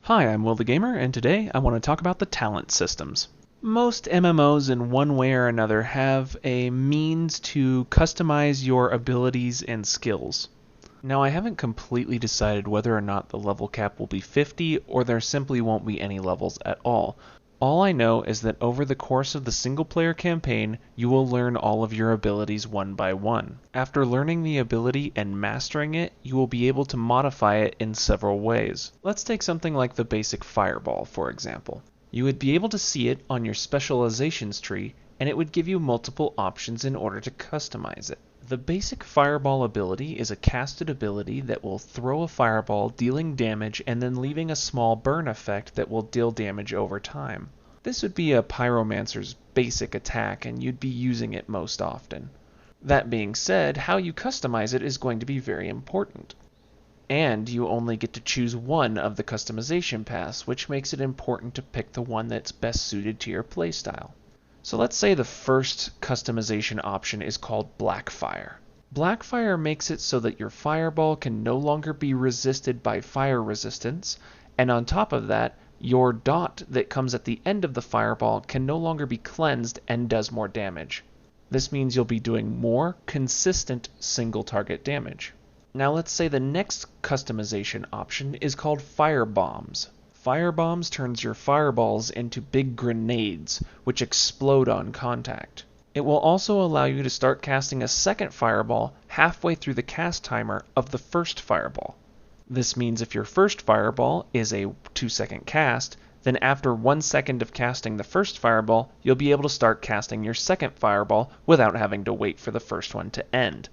Hi, I'm Will the Gamer, and today I want to talk about the talent systems. Most MMOs in one way or another have a means to customize your abilities and skills. Now, I haven't completely decided whether or not the level cap will be 50 or there simply won't be any levels at all. All I know is that over the course of the single-player campaign, you will learn all of your abilities one by one. After learning the ability and mastering it, you will be able to modify it in several ways. Let's take something like the basic fireball, for example. You would be able to see it on your specializations tree, and it would give you multiple options in order to customize it. The basic fireball ability is a casted ability that will throw a fireball, dealing damage and then leaving a small burn effect that will deal damage over time. This would be a pyromancer's basic attack, and you'd be using it most often. That being said, how you customize it is going to be very important. And you only get to choose one of the customization paths, which makes it important to pick the one that's best suited to your playstyle. So let's say the first customization option is called Blackfire. Blackfire makes it so that your fireball can no longer be resisted by fire resistance, and on top of that, your dot that comes at the end of the fireball can no longer be cleansed and does more damage. This means you'll be doing more consistent single target damage. Now let's say the next customization option is called Firebombs. Firebombs turns your fireballs into big grenades, which explode on contact. It will also allow you to start casting a second fireball halfway through the cast timer of the first fireball. This means if your first fireball is a 2-second cast, then after 1 second of casting the first fireball, you'll be able to start casting your second fireball without having to wait for the first one to end.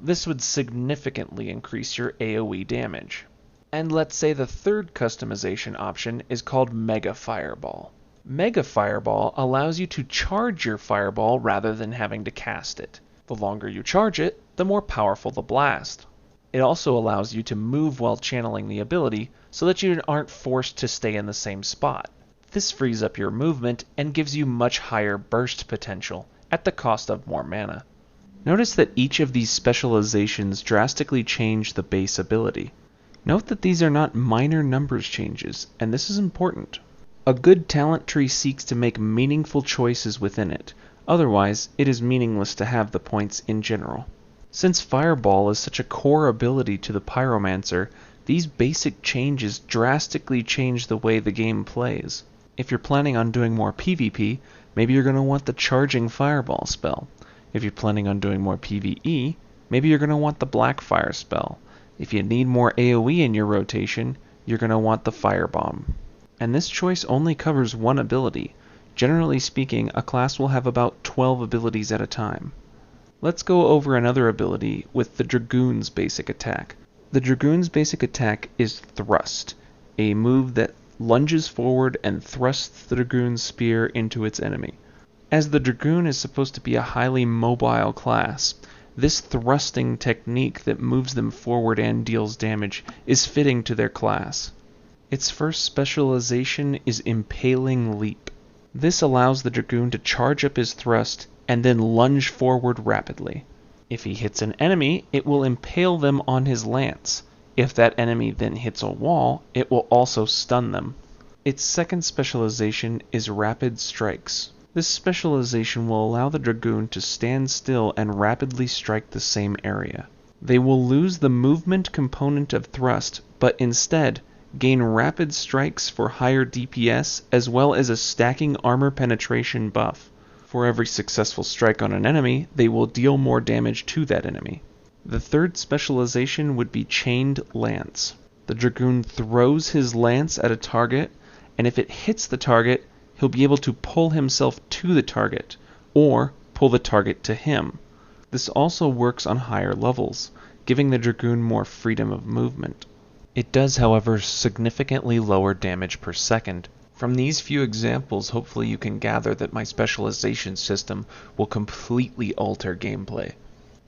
This would significantly increase your AoE damage. And let's say the third customization option is called Mega Fireball. Mega Fireball allows you to charge your fireball rather than having to cast it. The longer you charge it, the more powerful the blast. It also allows you to move while channeling the ability so that you aren't forced to stay in the same spot. This frees up your movement and gives you much higher burst potential at the cost of more mana. Notice that each of these specializations drastically change the base ability. Note that these are not minor numbers changes, and this is important. A good talent tree seeks to make meaningful choices within it, otherwise it is meaningless to have the points in general. Since Fireball is such a core ability to the Pyromancer, these basic changes drastically change the way the game plays. If you're planning on doing more PvP, maybe you're going to want the Charging Fireball spell. If you're planning on doing more PvE, maybe you're going to want the Blackfire spell. If you need more AoE in your rotation, you're going to want the Firebomb. And this choice only covers one ability. Generally speaking, a class will have about 12 abilities at a time. Let's go over another ability with the Dragoon's basic attack. The Dragoon's basic attack is Thrust, a move that lunges forward and thrusts the Dragoon's spear into its enemy. As the Dragoon is supposed to be a highly mobile class, this thrusting technique that moves them forward and deals damage is fitting to their class. Its first specialization is Impaling Leap. This allows the Dragoon to charge up his thrust and then lunge forward rapidly. If he hits an enemy, it will impale them on his lance. If that enemy then hits a wall, it will also stun them. Its second specialization is Rapid Strikes. This specialization will allow the Dragoon to stand still and rapidly strike the same area. They will lose the movement component of thrust, but instead gain rapid strikes for higher DPS as well as a stacking armor penetration buff. For every successful strike on an enemy, they will deal more damage to that enemy. The third specialization would be Chained Lance. The Dragoon throws his lance at a target, and if it hits the target, he'll be able to pull himself to the target, or pull the target to him. This also works on higher levels, giving the Dragoon more freedom of movement. It does, however, significantly lower damage per second. From these few examples, hopefully you can gather that my specialization system will completely alter gameplay.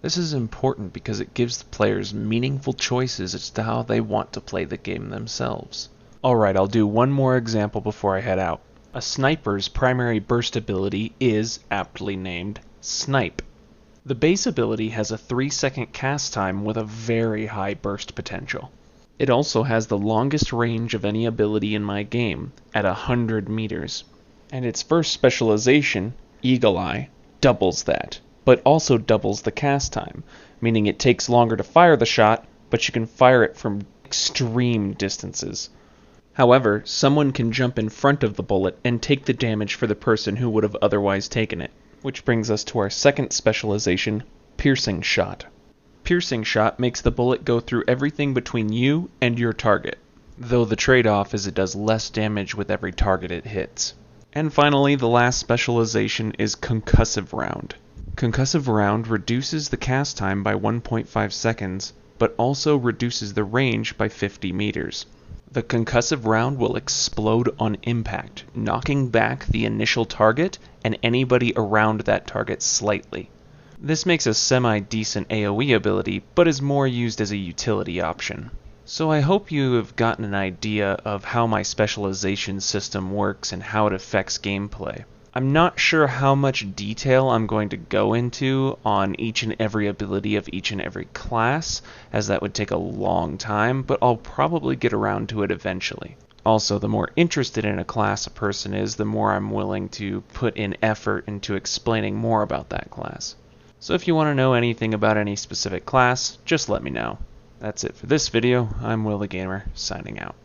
This is important because it gives the players meaningful choices as to how they want to play the game themselves. Alright, I'll do one more example before I head out. A sniper's primary burst ability is, aptly named, Snipe. The base ability has a 3-second cast time with a very high burst potential. It also has the longest range of any ability in my game, at 100 meters. And its first specialization, Eagle Eye, doubles that, but also doubles the cast time, meaning it takes longer to fire the shot, but you can fire it from extreme distances. However, someone can jump in front of the bullet and take the damage for the person who would have otherwise taken it. Which brings us to our second specialization, Piercing Shot. Piercing Shot makes the bullet go through everything between you and your target, though the trade-off is it does less damage with every target it hits. And finally, the last specialization is Concussive Round. Concussive Round reduces the cast time by 1.5 seconds, but also reduces the range by 50 meters. The concussive round will explode on impact, knocking back the initial target and anybody around that target slightly. This makes a semi-decent AoE ability, but is more used as a utility option. So I hope you have gotten an idea of how my specialization system works and how it affects gameplay. I'm not sure how much detail I'm going to go into on each and every ability of each and every class, as that would take a long time, but I'll probably get around to it eventually. Also, the more interested in a class a person is, the more I'm willing to put in effort into explaining more about that class. So if you want to know anything about any specific class, just let me know. That's it for this video. I'm Will the Gamer, signing out.